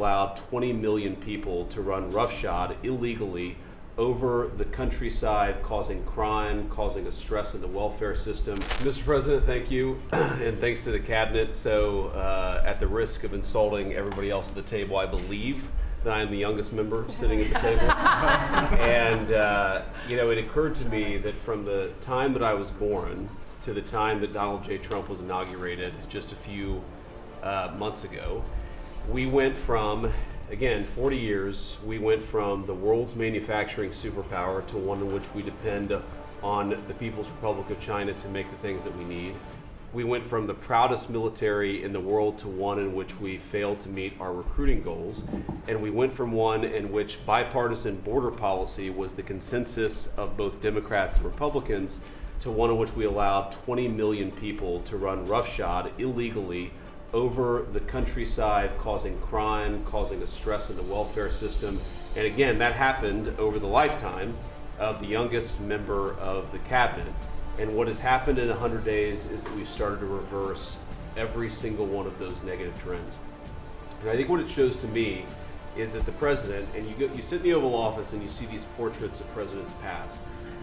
allowed 20 million people to run roughshod illegally over the countryside, causing crime, causing a stress in the welfare system. Mr. President, thank you, and thanks to the cabinet. So at the risk of insulting everybody else at the table, I believe that I am the youngest member sitting at the table. And it occurred to me that from the time that I was born to the time that Donald J. Trump was inaugurated just a few months ago, we went from, again, 40 years, we went from the world's manufacturing superpower to one in which we depend on the People's Republic of China to make the things that we need. We went from the proudest military in the world to one in which we failed to meet our recruiting goals. And we went from one in which bipartisan border policy was the consensus of both Democrats and Republicans to one in which we allowed 20 million people to run roughshod illegally over the countryside, causing crime, causing a stress in the welfare system. And again, that happened over the lifetime of the youngest member of the cabinet. And what has happened in 100 days is that we've started to reverse every single one of those negative trends. And I think what it shows to me is that the president, and you sit in the Oval Office and you see these portraits of presidents past,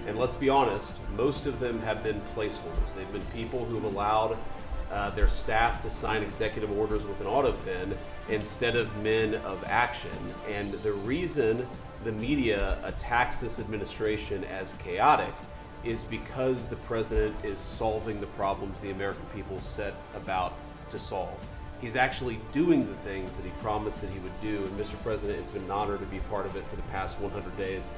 and let's be honest, most of them have been placeholders. They've been people who have allowed their staff to sign executive orders with an auto pen instead of men of action. And the reason the media attacks this administration as chaotic is because the president is solving the problems the American people set about to solve. He's actually doing the things that he promised that he would do. And Mr. President, it's been an honor to be part of it for the past 100 days.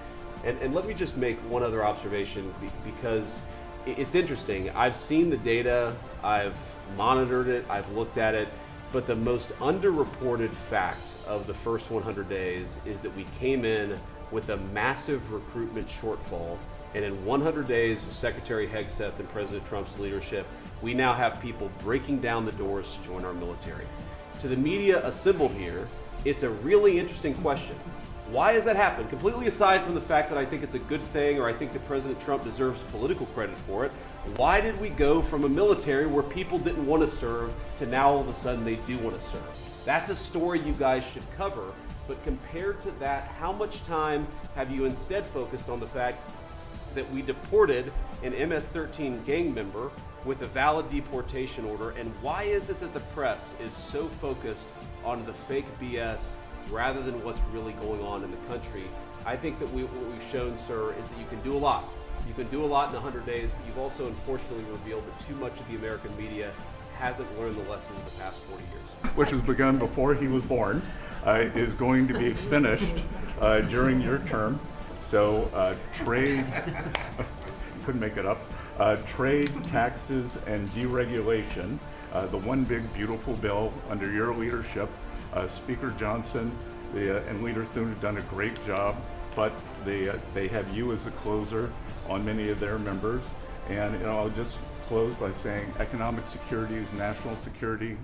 And let me just make one other observation, because it's interesting. I've seen the data, I've monitored it, I've looked at it, but the most underreported fact of the first 100 days is that we came in with a massive recruitment shortfall. And in 100 days of Secretary Hegseth and President Trump's leadership, we now have people breaking down the doors to join our military. To the media assembled here, it's a really interesting question. Why has that happened? Completely aside from the fact that I think it's a good thing, or I think that President Trump deserves political credit for it, why did we go from a military where people didn't want to serve to now all of a sudden they do want to serve? That's a story you guys should cover, but compared to that, how much time have you instead focused on the fact that we deported an MS-13 gang member with a valid deportation order? And why is it that the press is so focused on the fake BS rather than what's really going on in the country? I think that what we've shown, sir, is that you can do a lot. You can do a lot in 100 days, but you've also unfortunately revealed that too much of the American media hasn't learned the lessons of the past 40 years. Which was begun before he was born, is going to be finished during your term. So trade, couldn't make it up, trade, taxes, and deregulation, the one big beautiful bill under your leadership. Speaker Johnson and Leader Thune have done a great job, but they have you as a closer on many of their members. And I'll just close by saying economic security is national security.